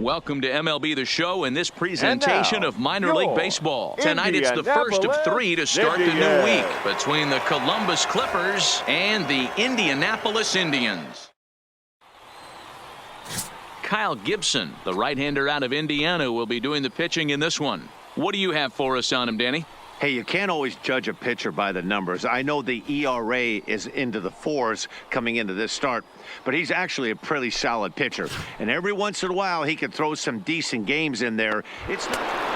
Welcome to MLB The Show and this presentation of minor league baseball. Tonight it's the first of three to start the new week between the Columbus Clippers and the Indianapolis Indians. Kyle Gibson, the right-hander out of Indiana, will be doing the pitching in this one. What do you have for us on him, Danny? Hey, you can't always judge a pitcher by the numbers. I know the ERA is into the 4s coming into this start, but he's actually a pretty solid pitcher. And every once in a while, he can throw some decent games in there. It's not...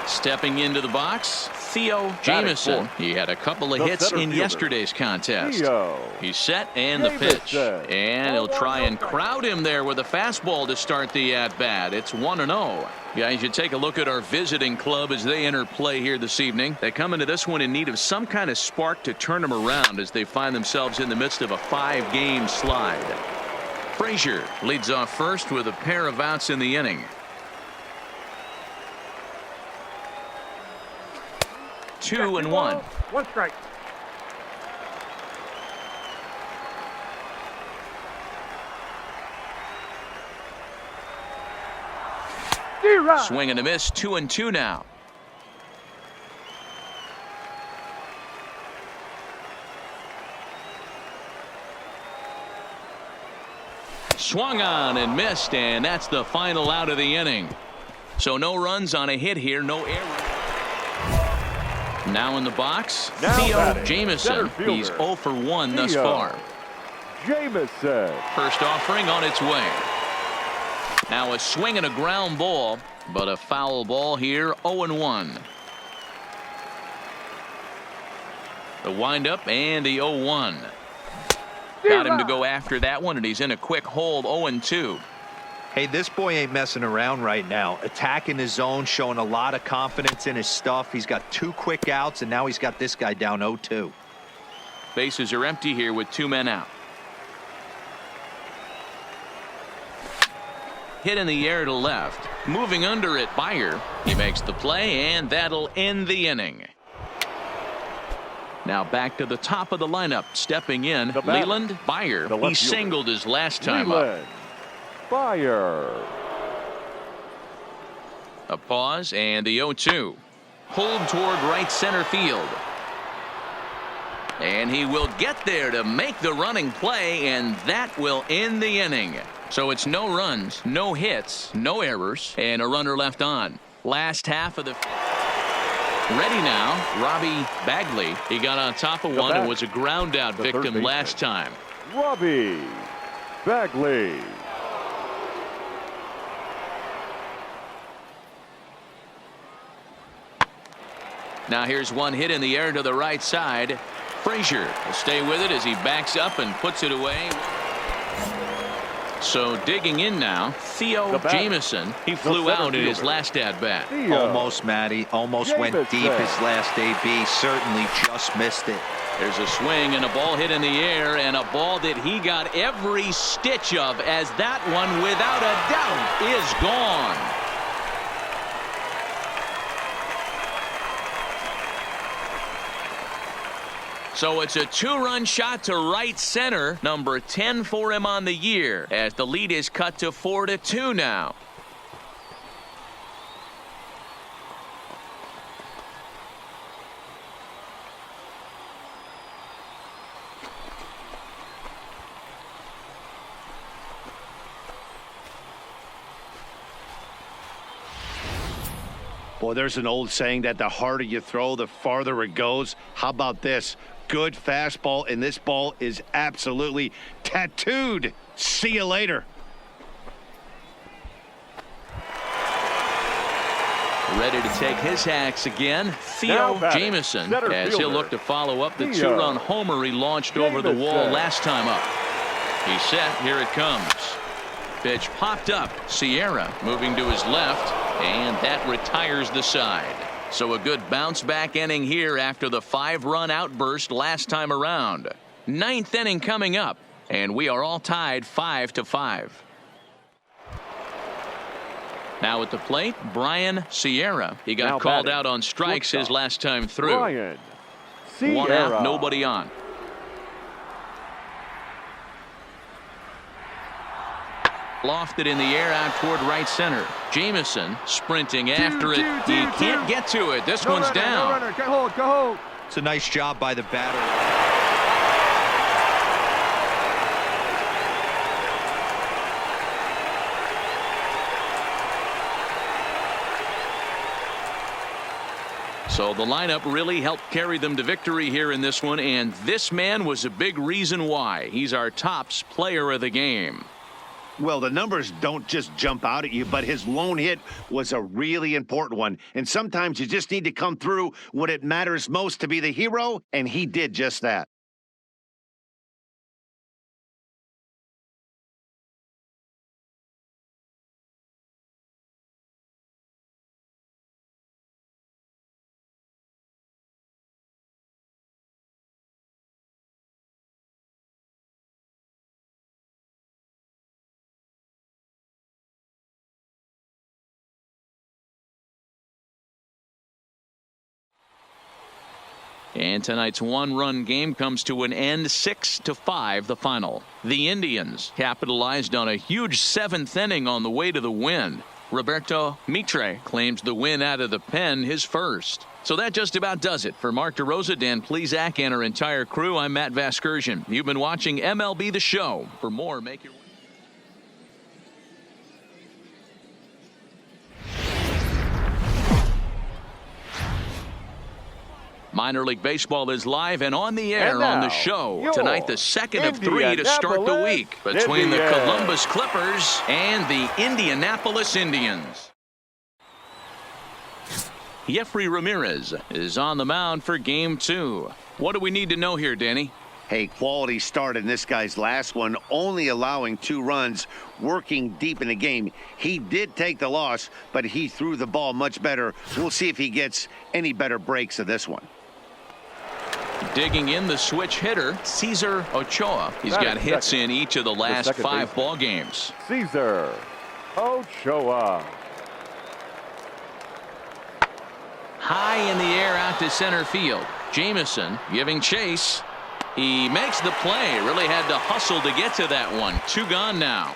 Stepping into the box, Theo Jamison. He had a couple of hits in yesterday's contest. He's set and the pitch. And he'll try and crowd him there with a fastball to start the at-bat. It's 1-0. Guys, you take a look at our visiting club as they enter play here this evening. They come into this one in need of some kind of spark to turn them around as they find themselves in the midst of a 5-game slide. Frazier leads off first with a pair of outs in the inning. 2-1. One strike. Swing and a miss. 2-2 now. Swung on and missed, and that's the final out of the inning. So no runs on a hit here, no error. Now in the box, Theo Jamison. He's 0 for 1 thus far. Jamison. First offering on its way. Now a swing and a ground ball, but a foul ball here, 0-1. The windup and the 0-1. Got him to go after that one, and he's in a quick hold, 0-2. Hey, this boy ain't messing around right now. Attacking his zone, showing a lot of confidence in his stuff. He's got 2 quick outs, and now he's got this guy down 0-2. Bases are empty here with 2 men out. Hit in the air to left. Moving under it, Byer. He makes the play, and that'll end the inning. Now back to the top of the lineup. Stepping in, Leland Byer. He singled his last time up. Byer. A pause, and the 0-2. Pulled toward right center field. And he will get there to make the running play, and that will end the inning. So it's no runs, no hits, no errors, and a runner left on. Last half of the... Ready now, Robbie Bagley. He got on top of one and was a ground out victim last time. Robbie Bagley. Now here's one hit in the air to the right side. Frazier will stay with it as he backs up and puts it away. So digging in now, Theo Jamison. He flew out in his last at-bat. Almost, Matty. Almost went deep his last AB. Certainly just missed it. There's a swing and a ball hit in the air, and a ball that he got every stitch of, as that one, without a doubt, is gone. So it's a 2-run shot to right center, number 10 for him on the year, as the lead is cut to 4-2 now. Boy, there's an old saying that the harder you throw, the farther it goes. How about this? Good fastball, and this ball is absolutely tattooed. See you later. Ready to take his hacks again, Theo Jamison, as he'll look to follow up the 2-run homer he launched over the wall last time up. He's set. Here it comes. Pitch popped up. Sierra moving to his left, and that retires the side. So a good bounce back inning here after the 5-run outburst last time around. 9th inning coming up, and we are all tied 5-5. Now at the plate, Brian Sierra. He got called out on strikes his last time through. Brian Sierra. 1 out, nobody on. Lofted in the air out toward right center. Jameson sprinting after it. He can't get to it. This one's down. No runner. Go hold. It's a nice job by the batter. So the lineup really helped carry them to victory here in this one, and this man was a big reason why. He's our tops player of the game. Well, the numbers don't just jump out at you, but his lone hit was a really important one. And sometimes you just need to come through when it matters most to be the hero, and he did just that. And tonight's one-run game comes to an end, 6-5 the final. The Indians capitalized on a huge seventh inning on the way to the win. Roberto Mitre claims the win out of the pen, his first. So that just about does it. For Mark DeRosa, Dan Plesac, and our entire crew, I'm Matt Vasgersian. You've been watching MLB The Show. For more, make your way. Minor League Baseball is live and on the air on the show. Tonight, the second of three to start the week between the Columbus Clippers and the Indianapolis Indians. Jeffrey Ramirez is on the mound for game 2. What do we need to know here, Danny? Hey, quality start in this guy's last one, only allowing 2 runs, working deep in the game. He did take the loss, but he threw the ball much better. We'll see if he gets any better breaks of this one. Digging in the switch hitter, Cesar Ochoa. He's got hits in each of the last 5 ball games. Cesar Ochoa. High in the air out to center field. Jameson giving chase. He makes the play. Really had to hustle to get to that one. 2 gone now.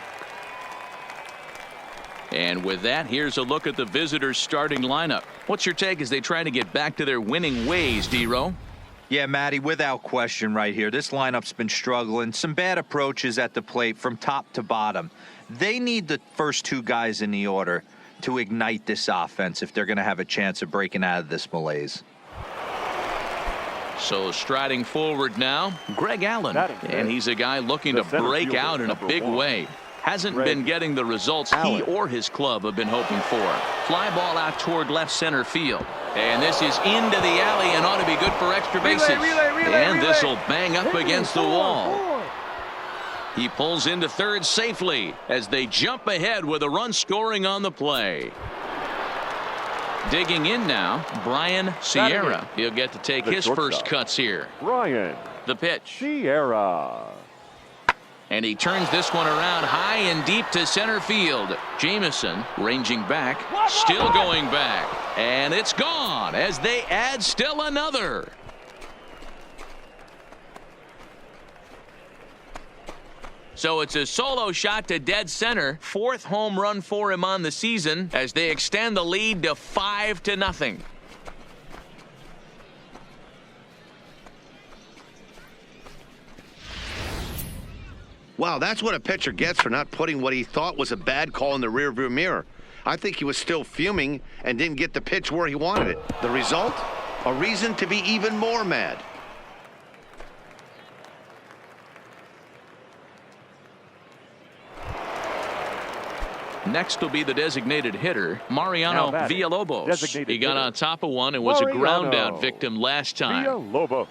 And with that, here's a look at the visitors' starting lineup. What's your take as they try to get back to their winning ways, D-Row? Yeah, Matty, without question right here. This lineup's been struggling. Some bad approaches at the plate from top to bottom. They need the first 2 guys in the order to ignite this offense if they're going to have a chance of breaking out of this malaise. So striding forward now, Greg Allen. And he's a guy looking to break out in a big way. Hasn't been getting the results he or his club have been hoping for. Fly ball out toward left center field. And this is into the alley and ought to be good for extra bases. And this will bang up against the wall. He pulls into third safely as they jump ahead with a run scoring on the play. Digging in now, Brian Sierra. He'll get to take his first cuts here. Brian. The pitch. Sierra. And he turns this one around high and deep to center field. Jameson ranging back, still going back. And it's gone as they add still another. So it's a solo shot to dead center. 4th home run for him on the season as they extend the lead to 5-0. Wow, that's what a pitcher gets for not putting what he thought was a bad call in the rearview mirror. I think he was still fuming and didn't get the pitch where he wanted it. The result? A reason to be even more mad. Next will be the designated hitter, Mariano Villalobos. He got on top of one and was a ground out victim last time. Villalobos.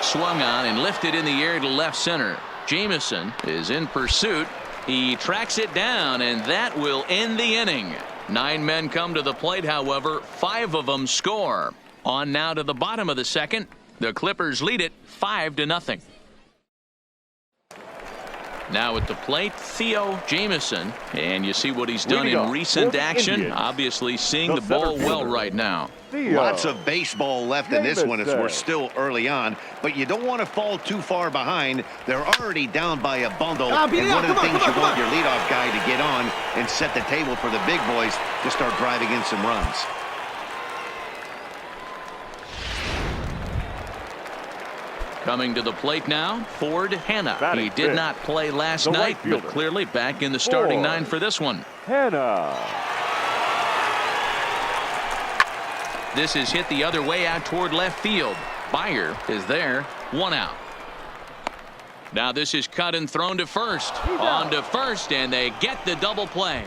Swung on and lifted in the air to left center. Jameson is in pursuit. He tracks it down, and that will end the inning. 9 men come to the plate, however, 5 of them score. On now to the bottom of the second. The Clippers lead it 5-0. Now at the plate, Theo Jamieson. And you see what he's done in recent action. Indians. Obviously seeing the ball well right now. Lots of baseball left in this one as we're still early on, but you don't want to fall too far behind. They're already down by a bundle, and one of the things you want your leadoff guy to get on and set the table for the big boys to start driving in some runs. Coming to the plate now, Ford Hanna. Batting He did fifth. not play last The night, right but fielder. clearly back in the starting Ford. nine for this one. Hanna. This is hit the other way out toward left field. Byer is there, 1 out. Now this is cut and thrown to first. On to first, and they get the double play.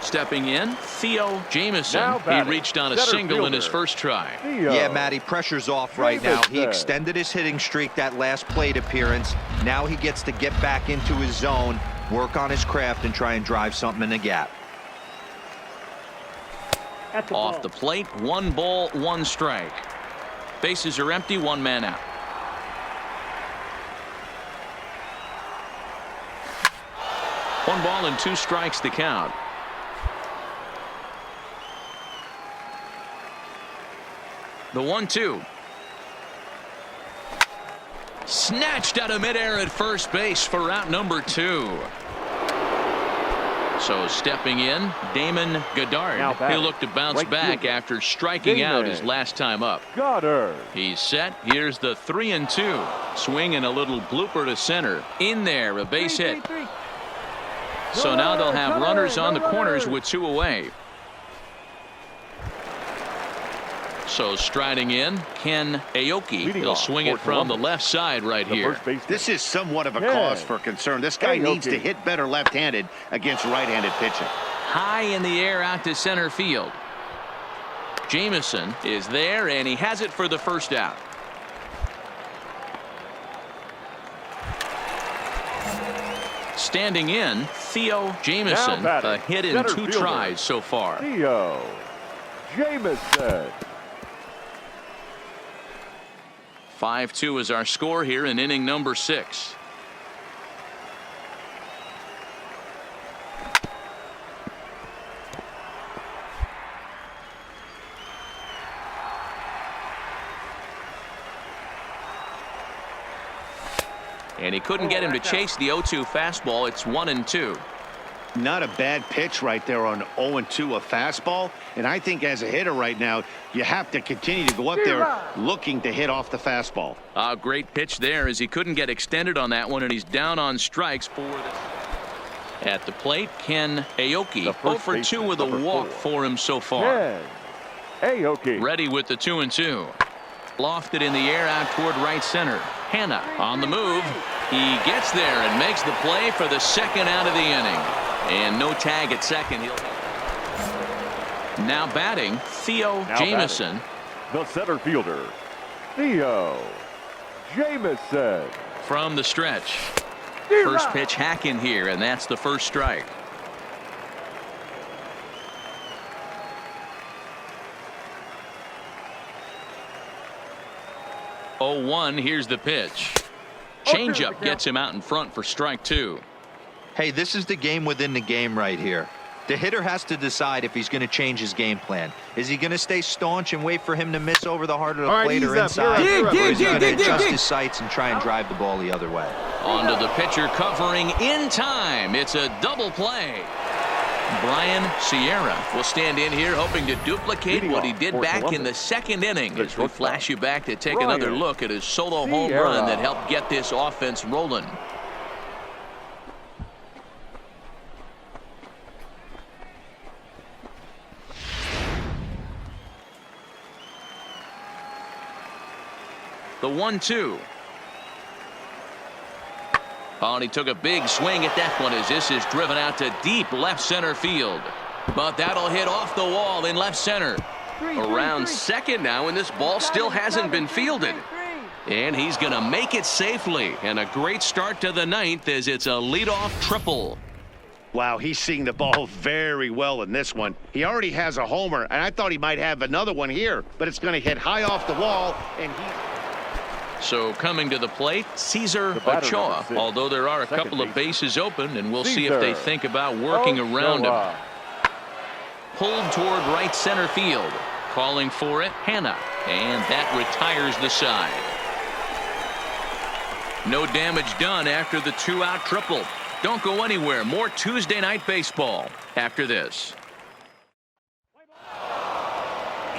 Stepping in, Theo Jamieson. Now He batting, reached on a center single in his fielder. first try. Theo. Yeah, Matty, pressure's off right now. He Jamieson. extended his hitting streak that last plate appearance. Now he gets to get back into his zone, work on his craft, and try and drive something in the gap. Off the plate, 1 ball, 1 strike. Bases are empty, 1 man out. One ball and 2 strikes to count. The 1-2. Snatched out of midair at first base for out number 2. So stepping in, Damon Goddard. Now batting, He'll look to bounce right back fielder. after striking out Damon. his last time up. Goddard. He's set. Here's the 3-2. Swing and a little blooper to center. In there, a base hit. So now they'll have runners on the corners with 2 away. So striding in, Ken Aoki. Leading He'll off swing for it from the Columbus. left side right The here. first baseman. This is somewhat of a Yeah. cause for concern. This guy Hey, needs okay. to hit better left-handed against right-handed pitching. High in the air out to center field. Jamieson is there, and he has it for the first out. Standing in, Theo Jamieson. Now batting, A hit in center 2 fielder. tries so far. Theo Jamieson. 5-2 is our score here in inning number 6. And he couldn't get him to chase the 0-2 fastball. It's 1-2. Not a bad pitch right there on 0-2, a fastball. And I think as a hitter right now, you have to continue to go up there looking to hit off the fastball. A great pitch there as he couldn't get extended on that one, and he's down on strikes for the. At the plate, Ken Aoki. The 0 first for 2 baseman, with a number walk 4. for him so far. Ken Aoki. Ready with the 2-2. Lofted in the air out toward right center. Hanna on the move. He gets there and makes the play for the second out of the inning. And no tag at second. Now batting, Theo Now Jamieson. The center fielder, Theo Jamieson. From the stretch. First pitch hack in here, and that's the first strike. Oh, 1, here's the pitch. Changeup gets him out in front for strike 2. Hey, this is the game within the game right here. The hitter has to decide if he's going to change his game plan. Is he going to stay staunch and wait for him to miss over the heart of the plate or inside? Or is he going to adjust his sights and try and drive the ball the other way? On to the pitcher covering in time. It's a double play. Brian Sierra will stand in here hoping to duplicate Leading what he off did for back in Columbus, the second inning the as we shortstop, flash you back to take Brian another look at his solo home Sierra. run that helped get this offense rolling. The 1-2. Oh, and he took a big swing at that one as this is driven out to deep left center field. But that'll hit off the wall in left center. Around second now, and this ball still hasn't been fielded. And he's going to make it safely. And a great start to the ninth as it's a leadoff triple. Wow, he's seeing the ball very well in this one. He already has a homer, and I thought he might have another one here, but it's going to hit high off the wall, and So coming to the plate, Cesar Ochoa, although there are a couple of bases open, and we'll see if they think about working around him. Pulled toward right center field. Calling for it, Hannah, and that retires the side. No damage done after the 2-out triple. Don't go anywhere. More Tuesday night baseball after this.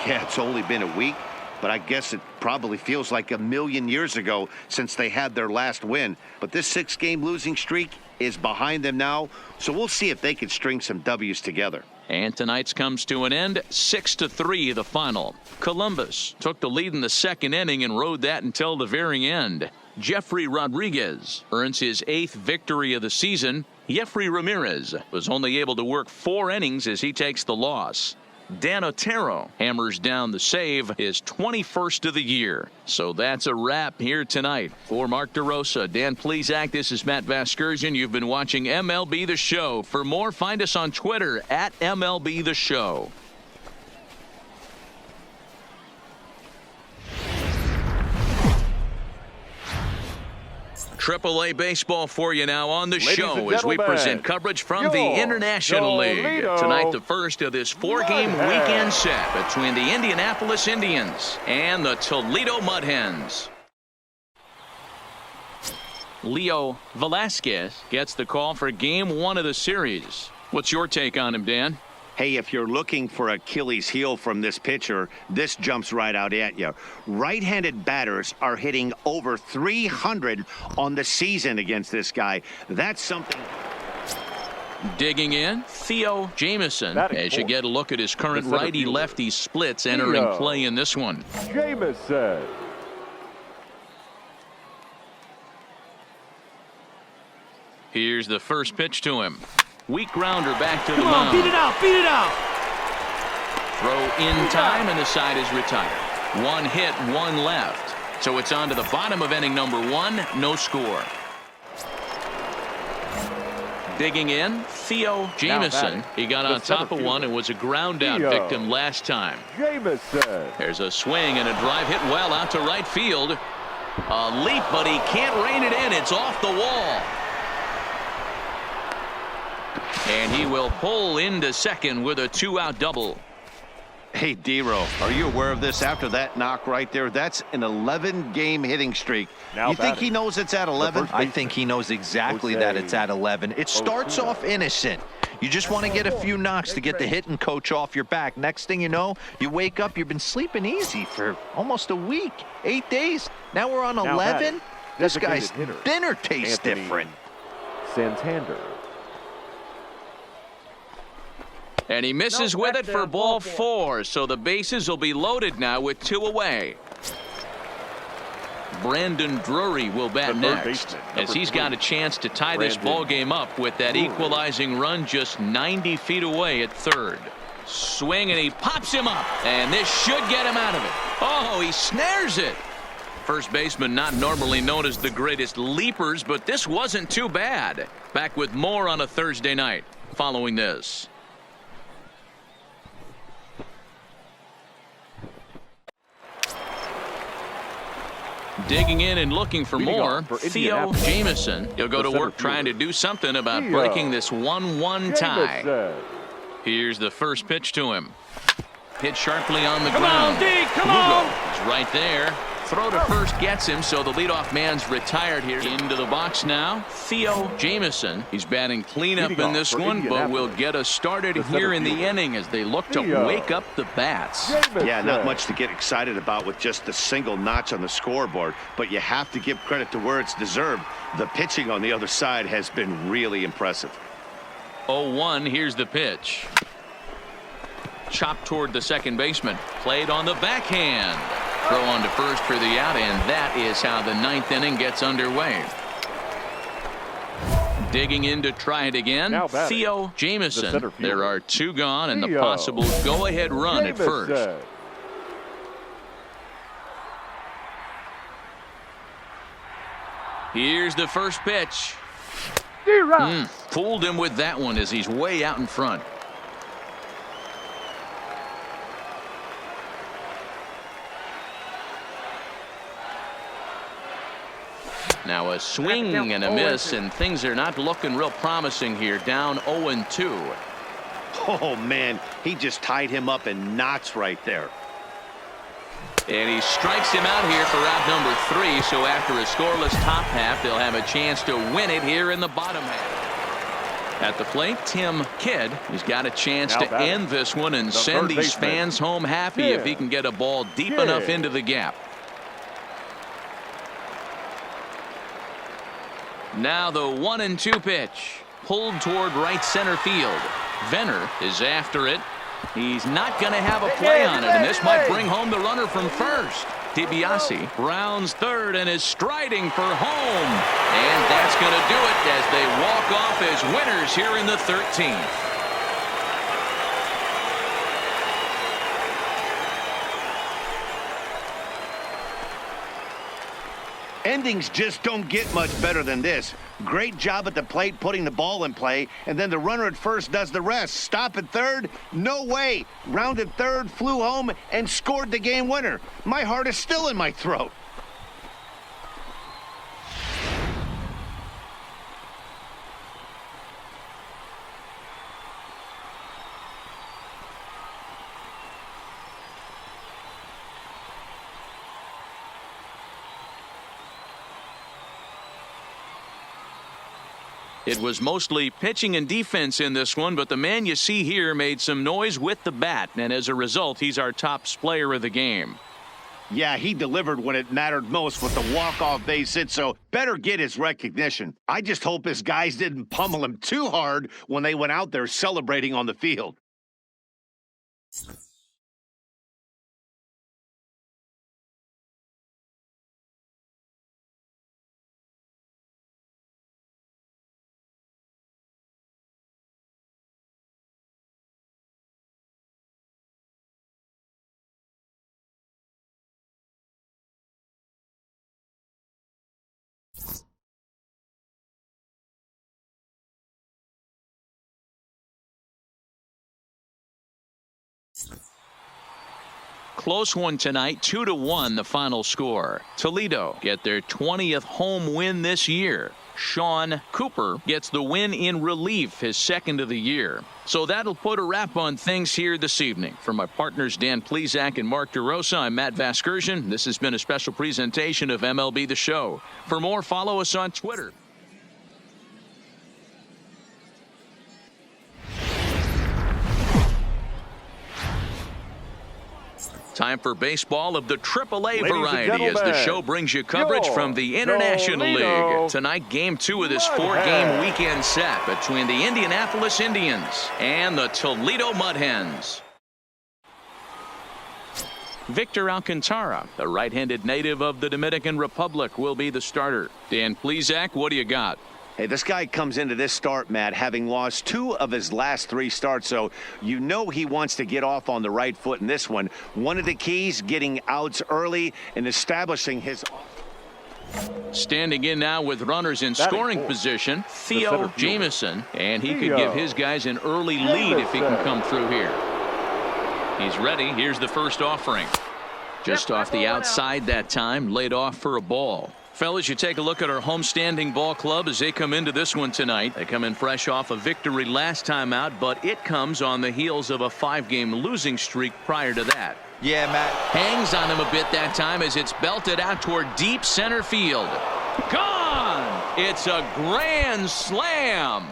Yeah, it's only been a week, but I guess it probably feels like a million years ago since they had their last win. But this 6-game losing streak is behind them now, so we'll see if they can string some W's together. And tonight's comes to an end, 6-3 the final. Columbus took the lead in the second inning and rode that until the very end. Jeffrey Rodriguez earns his 8th victory of the season. Jeffrey Ramirez was only able to work 4 innings as he takes the loss. Dan Otero hammers down the save, his 21st of the year. So that's a wrap here tonight. For Mark DeRosa, Dan Plesac, this is Matt Vasgersian. You've been watching MLB The Show. For more, find us on Twitter at MLB The Show. AAA baseball for you now on the show as we present coverage from the International League. Tonight, the first of this 4-game weekend set between the Indianapolis Indians and the Toledo Mud Hens. Leo Velasquez gets the call for Game 1 of the series. What's your take on him, Dan? Hey, if you're looking for Achilles heel from this pitcher, this jumps right out at you. Right-handed batters are hitting over 300 on the season against this guy. That's something. Digging in, Theo Jamieson, as you get a look at his current righty-lefty splits entering play in this one. Jamieson. Here's the first pitch to him. Weak grounder back to the mound. Beat it out, beat it out. Throw in time, and the side is retired. 1 hit, 1 left. So it's on to the bottom of inning number 1, no score. Digging in, Theo Jamieson. He got on top of one and was a ground out victim last time. Jamieson. There's a swing and a drive hit well out to right field. A leap, but he can't rein it in. It's off the wall. And he will pull into second with a 2-out double. Hey, D-Row, are you aware of this after that knock right there? That's an 11-game hitting streak. You think he knows it's at 11? I think he knows exactly that it's at 11. It starts off innocent. You just want to get a few knocks to get the hitting coach off your back. Next thing you know, you wake up, you've been sleeping easy for almost a week, 8 days. Now we're on 11. This guy's dinner tastes different. Santander. And he misses with it for ball 4, so the bases will be loaded now with 2 away. Brandon Drury will bat next, as he's got a chance to tie this ball game up with that equalizing run just 90 feet away at third. Swing, and he pops him up, and this should get him out of it. Oh, he snares it. First baseman not normally known as the greatest leapers, but this wasn't too bad. Back with more on a Thursday night following this. Digging in and looking for more, Theo Jamieson. He'll go to work trying to do something about breaking this 1-1 tie. Here's the first pitch to him. Hit sharply on the ground. Come on, He's right there. Throw to first gets him, so the leadoff man's retired here. Into the box now, Theo Jamieson. He's batting cleanup in this one, but will get us started here in the inning as they look to wake up the bats. Yeah, not much to get excited about with just a single notch on the scoreboard, but you have to give credit to where it's deserved. The pitching on the other side has been really impressive. 0-1, here's the pitch. Chopped toward the second baseman. Played on the backhand. Throw on to first for the out, and that is how the 9th inning gets underway. Digging in to try it again, Theo Jamieson. There are 2 gone, and the possible go-ahead run at first. Here's the first pitch. Fooled him with that one as he's way out in front. Now a swing and a miss, and things are not looking real promising here. Down 0-2. Oh, man, he just tied him up in knots right there. And he strikes him out here for out number 3. So after a scoreless top half, they'll have a chance to win it here in the bottom half. At the plate, Tim Kidd. He's got a chance to end this one and send these fans home happy if he can get a ball deep enough into the gap. Now the 1-2 pitch. Pulled toward right center field. Venner is after it. He's not going to have a play on it, and this might bring home the runner from first. DiBiase rounds third and is striding for home. And that's going to do it as they walk off as winners here in the 13th. Endings just don't get much better than this. Great job at the plate putting the ball in play, and then the runner at first does the rest. Stop at third? No way. Rounded third, flew home, and scored the game winner. My heart is still in my throat. It was mostly pitching and defense in this one, but the man you see here made some noise with the bat, and as a result, he's our top player of the game. Yeah, he delivered when it mattered most with the walk-off base hit, so better get his recognition. I just hope his guys didn't pummel him too hard when they went out there celebrating on the field. Close one tonight, 2-1 the final score. Toledo get their 20th home win this year. Sean Cooper gets the win in relief, his second of the year. So that'll put a wrap on things here this evening. For my partners Dan Plesac and Mark DeRosa, I'm Matt Vasgersian. This has been a special presentation of MLB The Show. For more, follow us on Twitter. Time for baseball of the AAA variety as the show brings you coverage from the International League. Tonight, Game 2 of this 4-game weekend set between the Indianapolis Indians and the Toledo Mud Hens. Victor Alcantara, the right-handed native of the Dominican Republic, will be the starter. Dan Plesac, what do you got? Hey, this guy comes into this start, Matt, having lost 2 of his last 3 starts, so you know he wants to get off on the right foot in this one. One of the keys, getting outs early and establishing his... Standing in now with runners in scoring position, Theo Jamieson, and he could give his guys an early lead if he can come through here. He's ready. Here's the first offering. Just off the outside that time, laid off for a ball. Fellas, you take a look at our homestanding ball club as they come into this one tonight. They come in fresh off a victory last time out, but it comes on the heels of a 5-game losing streak prior to that. Yeah, Matt. Hangs on him a bit that time as it's belted out toward deep center field. Gone! It's a grand slam.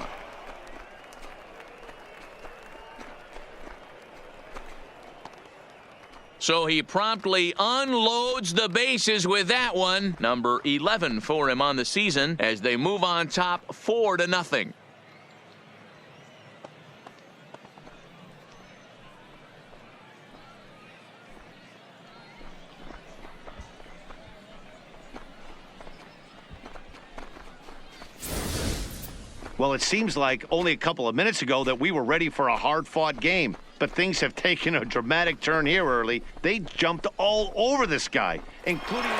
So he promptly unloads the bases with that one. Number 11 for him on the season as they move on top 4-0. Well, it seems like only a couple of minutes ago that we were ready for a hard-fought game. But things have taken a dramatic turn here early. They jumped all over this guy, including...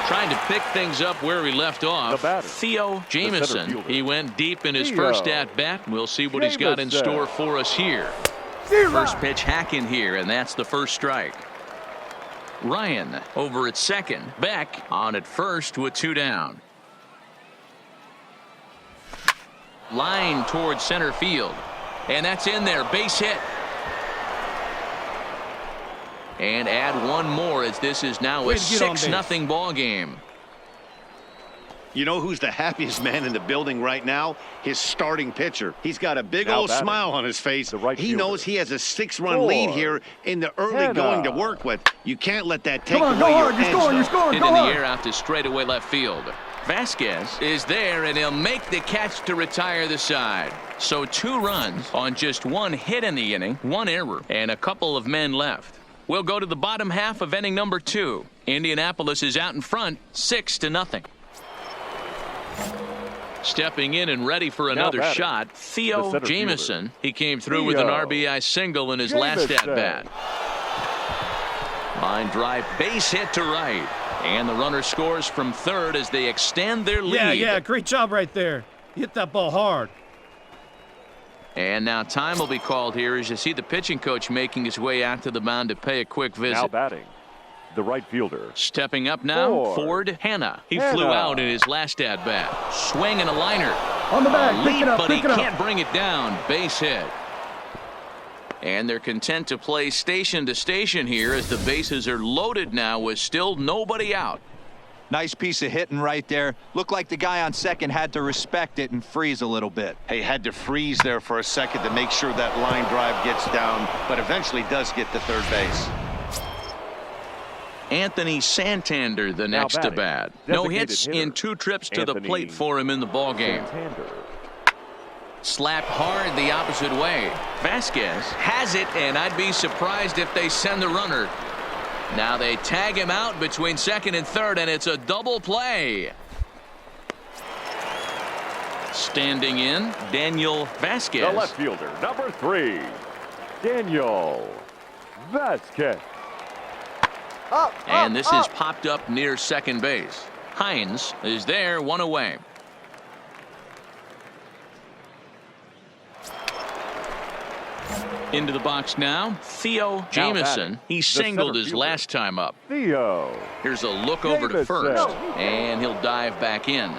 Trying to pick things up where he left off. Theo Jamieson. He went deep in his first at-bat. We'll see what he's got in store for us here. First pitch hack in here, and that's the first strike. Ryan over at second. Beck on at first with 2 down. Line towards center field. And that's in there. Base hit. And add one more as this is now a 6-0 ball game. You know who's the happiest man in the building right now? His starting pitcher. He's got a big old smile on his face. He knows he has a 6-run lead here in the early going to work with. You can't let that take away your edge. You're scoring. Hit in the air out to straightaway left field. Vasquez is there, and he'll make the catch to retire the side. So 2 runs on just 1 hit in the inning, 1 error, and a couple of men left. We'll go to the bottom half of inning number 2. Indianapolis is out in front, 6-0. Stepping in and ready for another shot, Theo Jamieson. He came through with an RBI single in his last at-bat. Line drive, base hit to right. And the runner scores from third as they extend their lead. Yeah, great job right there. You hit that ball hard. And now time will be called here as you see the pitching coach making his way out to the mound to pay a quick visit. Now batting, the right fielder. Stepping up now, Ford Hanna. He flew out in his last at-bat. Swing and a liner. On the bag, Leap, but he can't bring it down. Base hit. And they're content to play station to station here as the bases are loaded now with still nobody out. Nice piece of hitting right there. Looked like the guy on second had to respect it and freeze a little bit. He had to freeze there for a second to make sure that line drive gets down, but eventually does get to third base. Anthony Santander the next to bat. No hits in 2 trips to the plate for him in the ballgame. Slapped hard the opposite way. Vasquez has it, and I'd be surprised if they send the runner. Now they tag him out between second and third, and it's a double play. Standing in, Daniel Vasquez. The left fielder, number 3, Daniel Vasquez. And this is popped up near second base. Hines is there, 1 away. Into the box now, Theo Jamieson. He singled his last time up. Theo. Here's a look over to first, and he'll dive back in.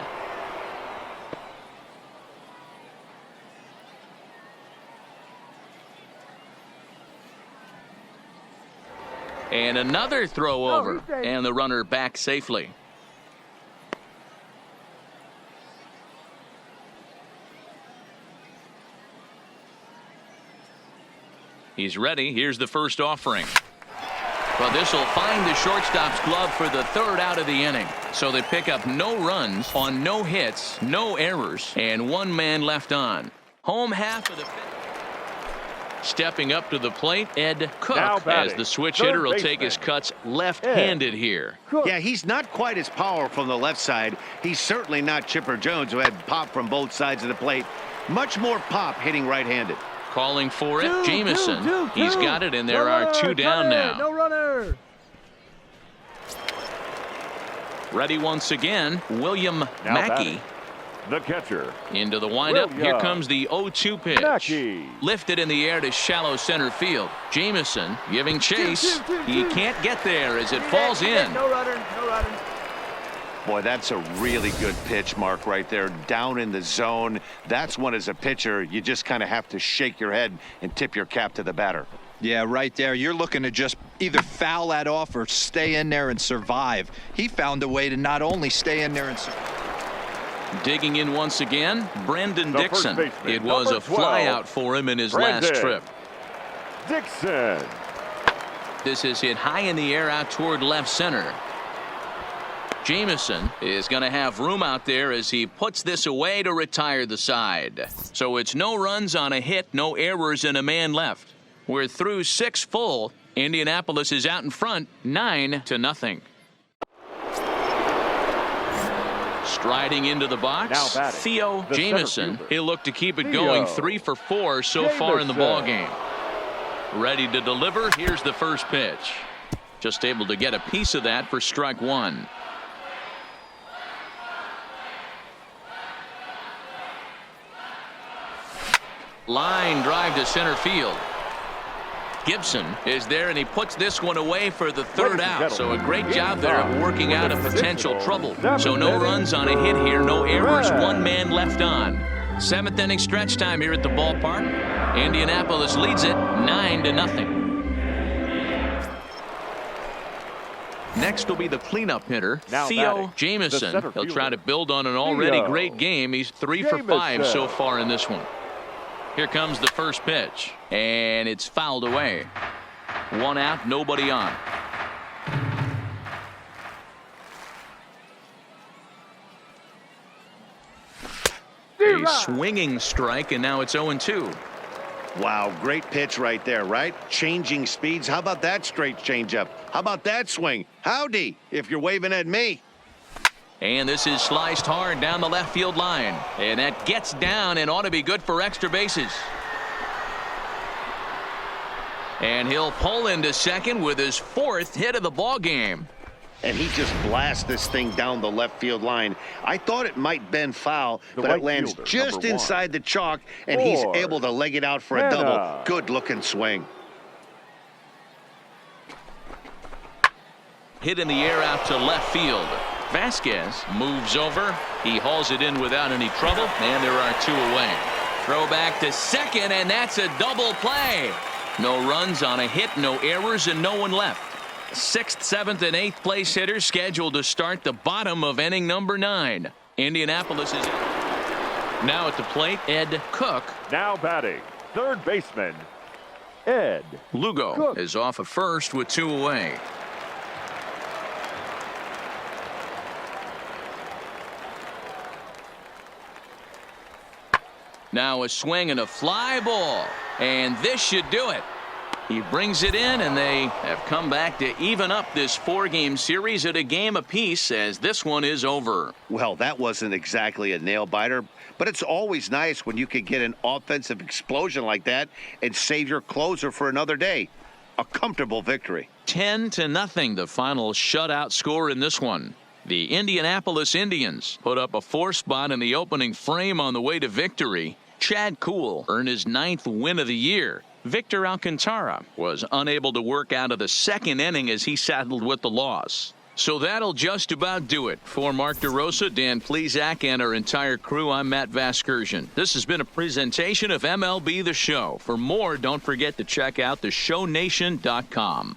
And another throw over, and the runner back safely. He's ready. Here's the first offering. But this will find the shortstop's glove for the 3rd out of the inning. So they pick up no runs on no hits, no errors, and 1 man left on. Home half of the 5th. Stepping up to the plate, Ed Cook, as the switch hitter will take his cuts left-handed here. Yeah, he's not quite as powerful from the left side. He's certainly not Chipper Jones, who had pop from both sides of the plate. Much more pop hitting right-handed. Calling for it, Jamieson. He's got it, and there are 2 down now. No runner. Ready once again, William Mackey. The catcher. Into the windup. Here comes the 0-2 pitch. Mackey. Lifted in the air to shallow center field. Jamieson giving chase. He can't get there as it falls in. No runner. Boy, that's a really good pitch, Mark, right there. Down in the zone. That's one as a pitcher, you just kind of have to shake your head and tip your cap to the batter. Yeah, right there. You're looking to just either foul that off or stay in there and survive. He found a way to not only stay in there and survive. Digging in once again, Brandon Dixon. It was a flyout for him in his last trip. Dixon. This is hit high in the air out toward left center. Jamieson is going to have room out there as he puts this away to retire the side. So it's no runs on a hit, no errors, and a man left. We're through 6 full. Indianapolis is out in front, 9-0. Striding into the box, Theo Jamieson. He'll look to keep it going, 3 for 4 so far in the ballgame. Ready to deliver. Here's the first pitch. Just able to get a piece of that for strike 1. Line drive to center field. Gibson is there, and he puts this one away for the third out. So a great job there of working out a potential trouble. So no runs on a hit here, no errors, one man left on. 7th inning stretch time here at the ballpark. Indianapolis leads it 9-0. Next will be the cleanup hitter, Theo Jamieson. He'll try to build on an already great game. He's 3 for 5 so far in this one. Here comes the first pitch, and it's fouled away. 1 out, nobody on. A swinging strike, and now it's 0-2. Wow, great pitch right there, right? Changing speeds. How about that straight changeup? How about that swing? Howdy, if you're waving at me. And this is sliced hard down the left field line. And that gets down and ought to be good for extra bases. And he'll pull into second with his 4th hit of the ball game. And he just blasts this thing down the left field line. I thought it might bend foul, but it lands just inside the chalk, and he's able to leg it out for a double. Good-looking swing. Hit in the air out to left field. Vasquez moves over. He hauls it in without any trouble, and there are 2 away. Throw back to second, and that's a double play. No runs on a hit, no errors, and no one left. 6th, 7th, and 8th place hitters scheduled to start the bottom of inning number 9. Indianapolis is now at the plate. Ed Cook. Now batting, third baseman, Ed Lugo Cook is off of first with 2 away. Now a swing and a fly ball, and this should do it. He brings it in, and they have come back to even up this 4-game series at a game apiece as this one is over. Well, that wasn't exactly a nail-biter, but it's always nice when you can get an offensive explosion like that and save your closer for another day. A comfortable victory. 10-0, the final shutout score in this one. The Indianapolis Indians put up a 4 spot in the opening frame on the way to victory. Chad Kuhl earned his 9th win of the year. Victor Alcantara was unable to work out of the 2nd inning as he saddled with the loss. So that'll just about do it. For Mark DeRosa, Dan Plesac, and our entire crew, I'm Matt Vasgersian. This has been a presentation of MLB The Show. For more, don't forget to check out theshownation.com.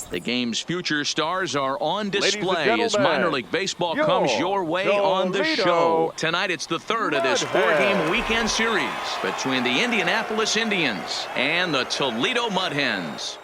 The game's future stars are on display as minor league baseball comes your way on the show. Tonight it's the 3rd of this 4-game weekend series between the Indianapolis Indians and the Toledo Mud Hens.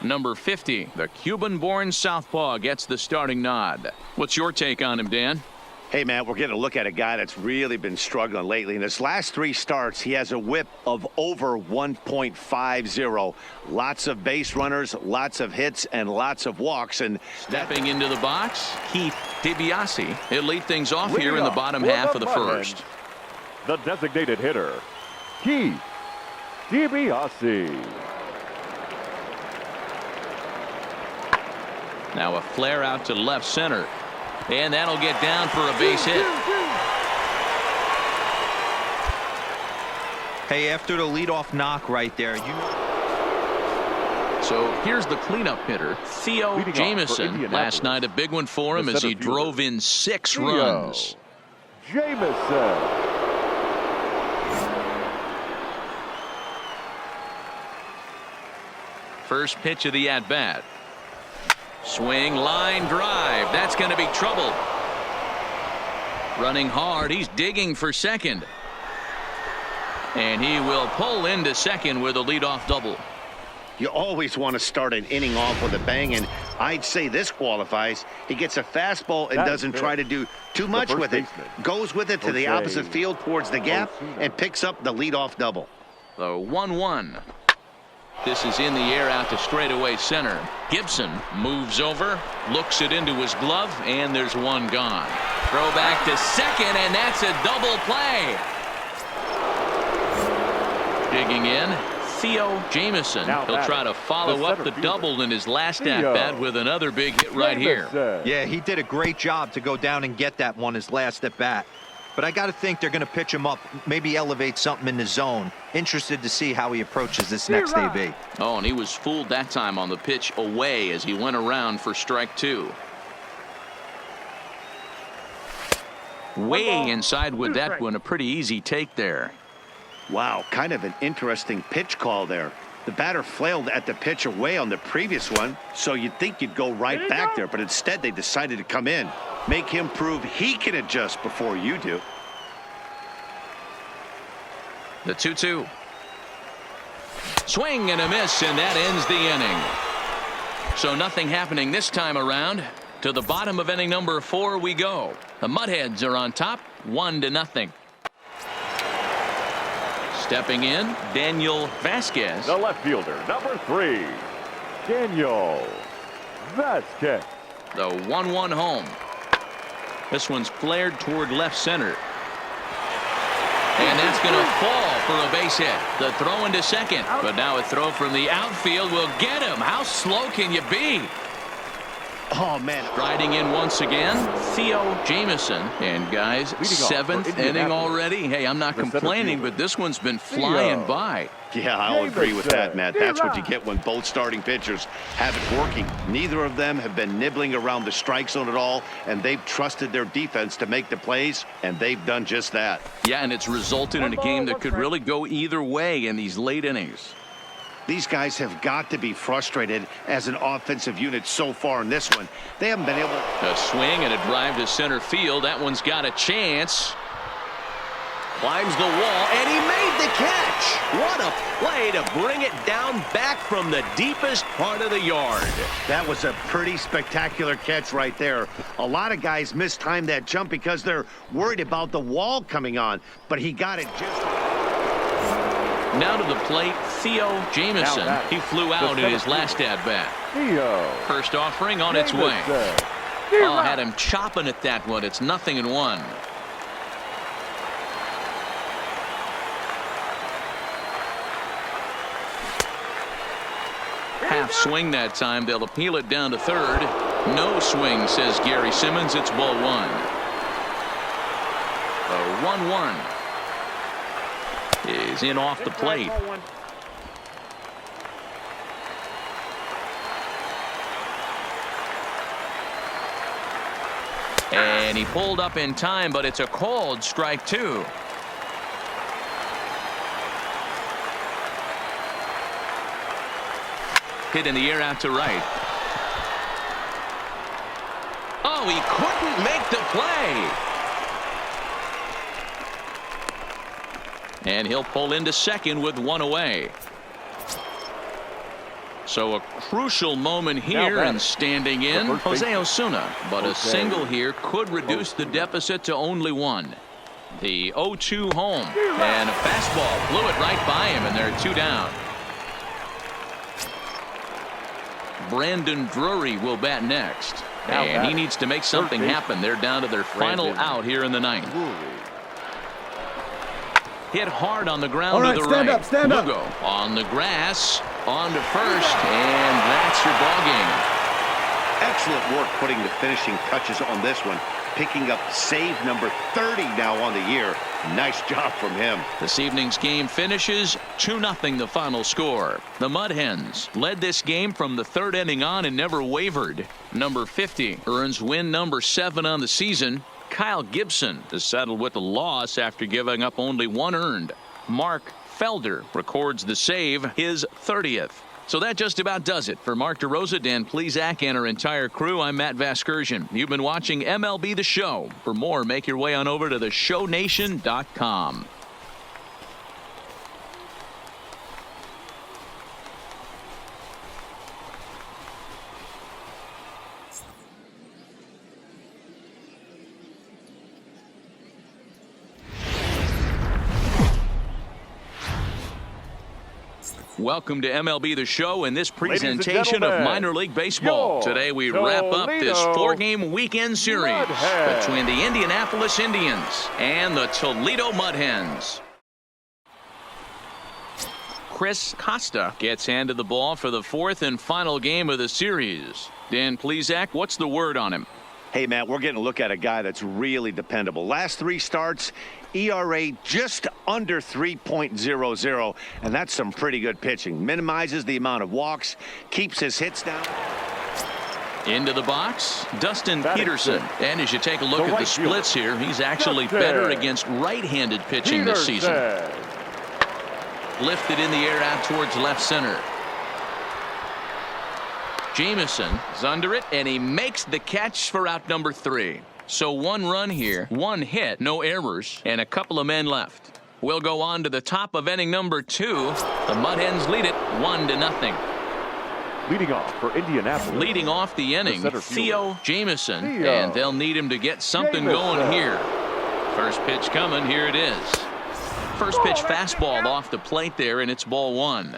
Number 50, the Cuban-born southpaw, gets the starting nod. What's your take on him, Dan? Hey, man, we're getting a look at a guy that's really been struggling lately. In his last 3 starts, he has a whip of over 1.50. Lots of base runners, lots of hits, and lots of walks. And stepping into the box, Keith DiBiase. He'll lead things off here in the bottom half of the first. The designated hitter, Keith DiBiase. Now a flare out to left center. And that'll get down for a base hit. Hey, after the leadoff knock right there, So here's the cleanup hitter, Theo Jamieson. Last night a big one for him as he drove in 6 runs. Jamieson. First pitch of the at-bat. Swing, line drive. That's going to be trouble. Running hard. He's digging for second. And he will pull into second with a leadoff double. You always want to start an inning off with a bang, and I'd say this qualifies. He gets a fastball and doesn't try to do too much with it. Goes with it to the opposite field towards the gap and picks up the leadoff double. The 1-1. This is in the air out to straightaway center. Gibson moves over, looks it into his glove, and there's one gone. Throw back to second, and that's a double play. Digging in, Theo Jamieson. He'll try to follow up the double in his last at-bat with another big hit right here. Yeah, he did a great job to go down and get that one his last at-bat. But I got to think they're going to pitch him up, maybe elevate something in the zone. Interested to see how he approaches this next AB. Oh, and he was fooled that time on the pitch away as he went around for strike 2. Way inside with that one, a pretty easy take there. Wow, kind of an interesting pitch call there. The batter flailed at the pitch away on the previous one, so you'd think you'd go right back there, but instead they decided to come in. Make him prove he can adjust before you do. The 2-2. Swing and a miss, and that ends the inning. So nothing happening this time around. To the bottom of inning number 4 we go. The Mudheads are on top, 1-0. Stepping in, Daniel Vasquez. The left fielder, number 3, Daniel Vasquez. The 1-1 home. This one's flared toward left center. And that's going to fall for a base hit. The throw into second. But now a throw from the outfield will get him. How slow can you be? Oh, man. Riding in once again, Theo Jamieson. And guys, 7th inning already. Hey, I'm not complaining, but this one's been flying by. Yeah, I'll agree with that, Matt. That's what you get when both starting pitchers have it working. Neither of them have been nibbling around the strike zone at all, and they've trusted their defense to make the plays, and they've done just that. Yeah, and it's resulted in a game that could really go either way in these late innings. These guys have got to be frustrated as an offensive unit so far in this one. They haven't been able to... A swing and a drive to center field. That one's got a chance. Climbs the wall, and he made the catch. What a play to bring it down back from the deepest part of the yard. That was a pretty spectacular catch right there. A lot of guys mistime that jump because they're worried about the wall coming on, but he got it just... Now to the plate, Theo Jamieson. He flew out in his last at-bat. First offering on its way. Oh, had him chopping at that one. It's 0-1. Half swing that time. They'll appeal it down to third. No swing, says Gary Simmons. It's ball 1. A 1-1. Is in off the plate. And he pulled up in time, but it's a called strike 2. Hit in the air out to right. Oh, he couldn't make the play. And he'll pull into second with 1 away. So a crucial moment here, and standing in, Jose Osuna. But a single here could reduce the deficit to only 1. The 0-2 home. And a fastball blew it right by him, and they're 2 down. Brandon Drury will bat next. And he needs to make something happen. They're down to their final out here in the 9th. Hit hard on the ground to the right. Stand up. Lugo on the grass, on to first, and that's your ball game. Excellent work putting the finishing touches on this one. Picking up save number 30 now on the year. Nice job from him. This evening's game finishes 2-0 the final score. The Mud Hens led this game from the 3rd inning on and never wavered. Number 50 earns win number 7 on the season. Kyle Gibson is settled with a loss after giving up only 1 earned. Mark Felder records the save, his 30th. So that just about does it. For Mark DeRosa, Dan Plesac, and our entire crew, I'm Matt Vasgersian. You've been watching MLB The Show. For more, make your way on over to theshownation.com. Welcome to MLB The Show and this presentation of minor league baseball. Today we wrap up this 4-game weekend series between the Indianapolis Indians and the Toledo Mud Hens. Chris Costa gets handed the ball for the fourth and final game of the series. Dan Plesac, what's the word on him? Hey, Matt, we're getting a look at a guy that's really dependable. Last 3 starts, ERA just under 3.00, and that's some pretty good pitching. Minimizes the amount of walks, keeps his hits down. Into the box, Dustin Peterson. And as you take a look at the splits here, he's actually better against right-handed pitching this season. Lifted in the air out towards left center. Jameson is under it, and he makes the catch for out number 3. So 1 run here, 1 hit, no errors, and a couple of men left. We'll go on to the top of inning number 2. The Mud Hens lead it 1-0. Leading off for Indianapolis. Leading off the inning, Theo Jameson, and they'll need him to get something going here. First pitch coming, here it is. First pitch fastball off the plate there, and it's ball 1.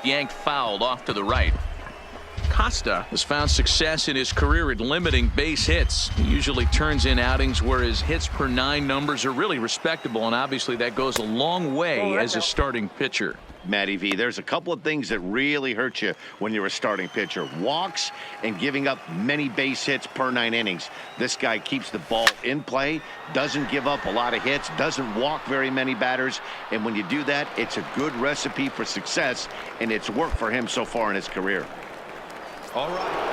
Yanked fouled off to the right. Costa has found success in his career at limiting base hits. He usually turns in outings where his hits per 9 numbers are really respectable, and obviously that goes a long way as a starting pitcher. Matty V, there's a couple of things that really hurt you when you're a starting pitcher. Walks and giving up many base hits per 9 innings. This guy keeps the ball in play, doesn't give up a lot of hits, doesn't walk very many batters, and when you do that, it's a good recipe for success, and it's worked for him so far in his career. All right.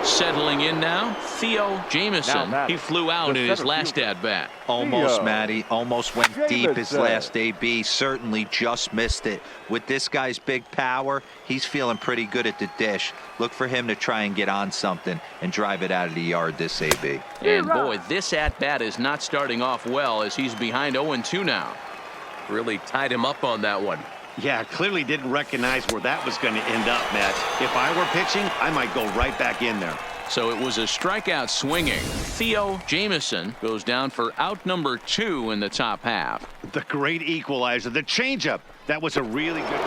Settling in now, Theo Jameson. He flew out in his last at-bat. Almost, Matty. Almost went deep his last AB. Certainly just missed it. With this guy's big power, he's feeling pretty good at the dish. Look for him to try and get on something and drive it out of the yard this AB. And boy, this at-bat is not starting off well as he's behind 0-2 now. Really tied him up on that one. Yeah, clearly didn't recognize where that was going to end up, Matt. If I were pitching, I might go right back in there. So it was a strikeout swinging. Theo Jameson goes down for out number 2 in the top half. The great equalizer, the changeup. That was a really good.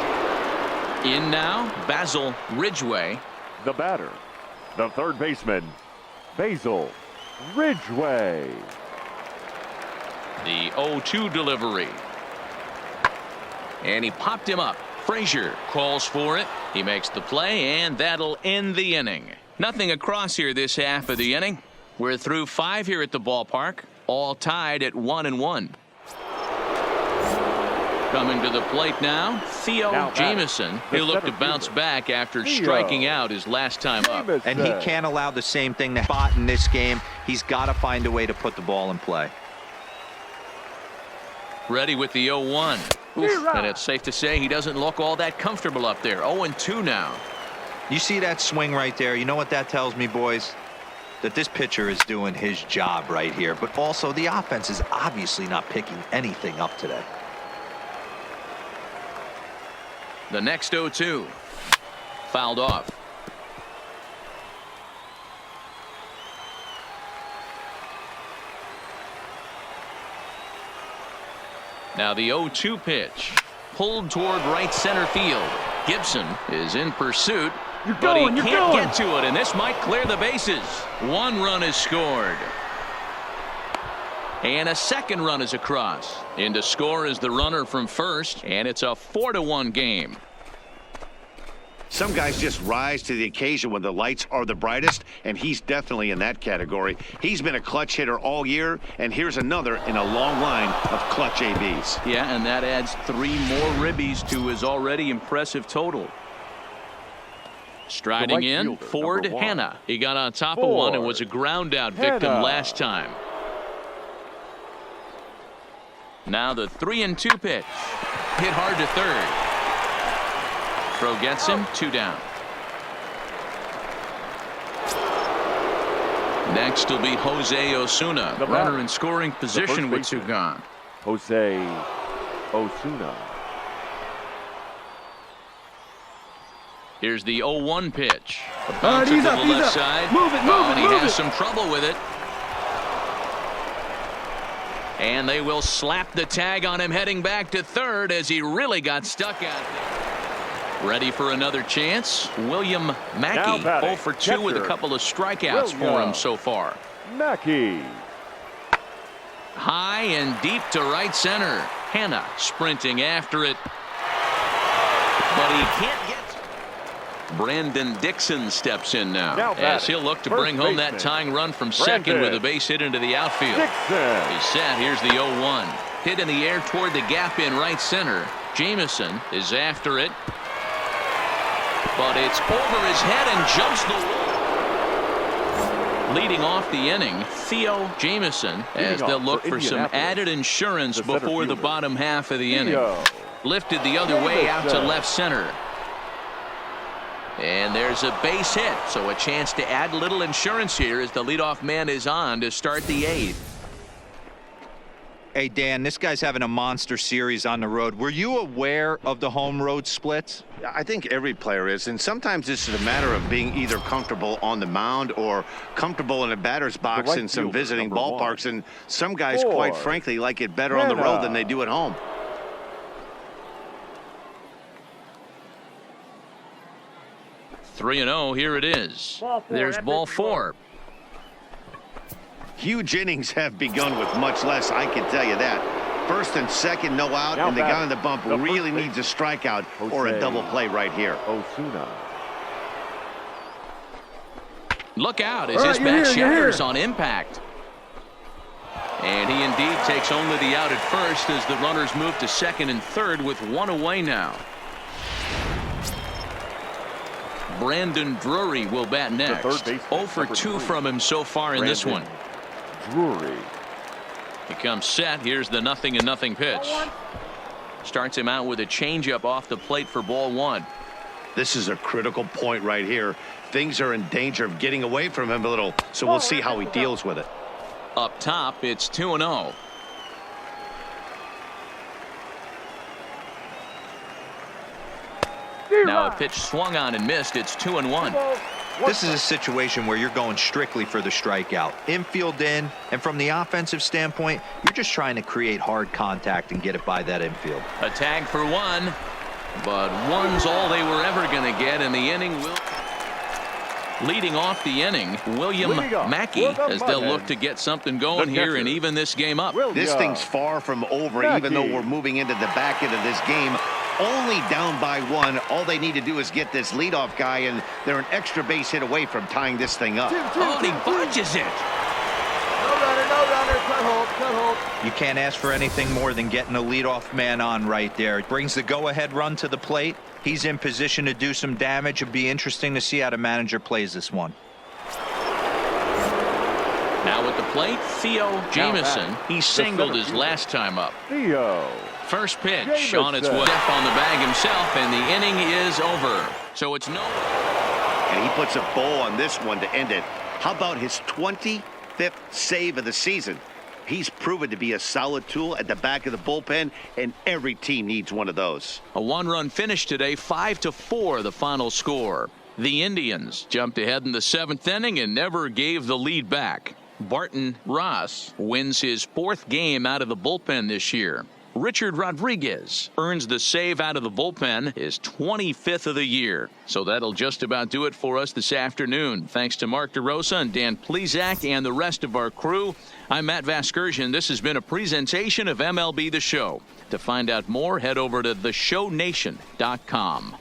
In now, Basil Ridgway. The batter, the third baseman, Basil Ridgway. The 0-2 delivery. And he popped him up. Frazier calls for it. He makes the play, and that'll end the inning. Nothing across here this half of the inning. We're through 5 here at the ballpark, all tied at 1-1. Coming to the plate now, Theo Jameson. He'll look to bounce back after striking out his last time up. And he can't allow the same thing to happen in this game. He's got to find a way to put the ball in play. Ready with the 0-1. And it's safe to say he doesn't look all that comfortable up there. 0-2 now. You see that swing right there? You know what that tells me, boys? That this pitcher is doing his job right here. But also the offense is obviously not picking anything up today. The next 0-2. Fouled off. Now the 0-2 pitch. Pulled toward right center field. Gibson is in pursuit. But he can't get to it, and this might clear the bases. 1 run is scored. And a second run is across. In to score is the runner from first, and it's a 4-1 game. Some guys just rise to the occasion when the lights are the brightest, and he's definitely in that category. He's been a clutch hitter all year, and here's another in a long line of clutch ABs. Yeah, and that adds 3 more ribbies to his already impressive total. Striding in, Ford Hanna. He got on top of one and was a ground out victim last time. Now the 3-2 pitch. Hit hard to third. Throw gets him, 2 down. Next will be Jose Osuna. The runner in scoring position with 2 gone. Jose Osuna. Here's the 0-1 pitch. A bouncer to the left side. And he has some trouble with it. And they will slap the tag on him heading back to third as he really got stuck out there. Ready for another chance. William Mackey, 0 for 2 with a couple of strikeouts for him so far. Mackey. High and deep to right center. Hanna sprinting after it. But he can't get. Brandon Dixon steps in now as he'll look to bring home that tying run from second with a base hit into the outfield. He's set. Here's the 0-1. Hit in the air toward the gap in right center. Jamison is after it. But it's over his head and jumps the wall. Leading off the inning, Theo Jamison, as they'll look for some added insurance before the bottom half of the inning. Lifted the other way out to left center. And there's a base hit, so a chance to add a little insurance here as the leadoff man is on to start the 8th. Hey, Dan, this guy's having a monster series on the road. Were you aware of the home road splits? I think every player is, and sometimes this is a matter of being either comfortable on the mound or comfortable in a batter's box in some visiting ballparks. And some guys, quite frankly, like it better on the road than they do at home. 3-0, here it is. There's ball 4. Huge innings have begun with much less, I can tell you that. First and second, no out, and the guy on the bump really needs a strikeout or a double play right here. Osuna. Look out as his bat shatters on impact. And he indeed takes only the out at first as the runners move to second and third with 1 away now. Brandon Drury will bat next. 0 for 2 from him so far in this one. Drury. He comes set. Here's the 0-0 pitch. Starts him out with a changeup off the plate for ball 1. This is a critical point right here. Things are in danger of getting away from him a little, so we'll see how he deals with it. Up top, it's 2-0. Now a pitch swung on and missed. It's 2-1. This is a situation where you're going strictly for the strikeout. Infield in, and from the offensive standpoint, you're just trying to create hard contact and get it by that infield. A tag for 1, but 1's all they were ever going to get, and the inning will. Leading off the inning, William Mackey, as they'll look to get something going here and even this game up. This thing's far from over, even though we're moving into the back end of this game. Only down by 1. All they need to do is get this leadoff guy, and they're an extra base hit away from tying this thing up. Oh, and he bunches it. No runner, cut hold. You can't ask for anything more than getting a leadoff man on right there. It brings the go-ahead run to the plate. He's in position to do some damage. It'll be interesting to see how the manager plays this one. Now at the plate, Theo Jamison. He singled his last time up. Theo. First pitch on its way up on the bag himself, and the inning is over. So it's no. And he puts a bow on this one to end it. How about his 25th save of the season? He's proven to be a solid tool at the back of the bullpen, and every team needs one of those. A 1-run finish today, 5-4 the final score. The Indians jumped ahead in the 7th inning and never gave the lead back. Barton Ross wins his 4th game out of the bullpen this year. Richard Rodriguez earns the save out of the bullpen, his 25th of the year. So that'll just about do it for us this afternoon. Thanks to Mark DeRosa and Dan Plesac and the rest of our crew. I'm Matt Vasgersian. This has been a presentation of MLB The Show. To find out more, head over to theshownation.com.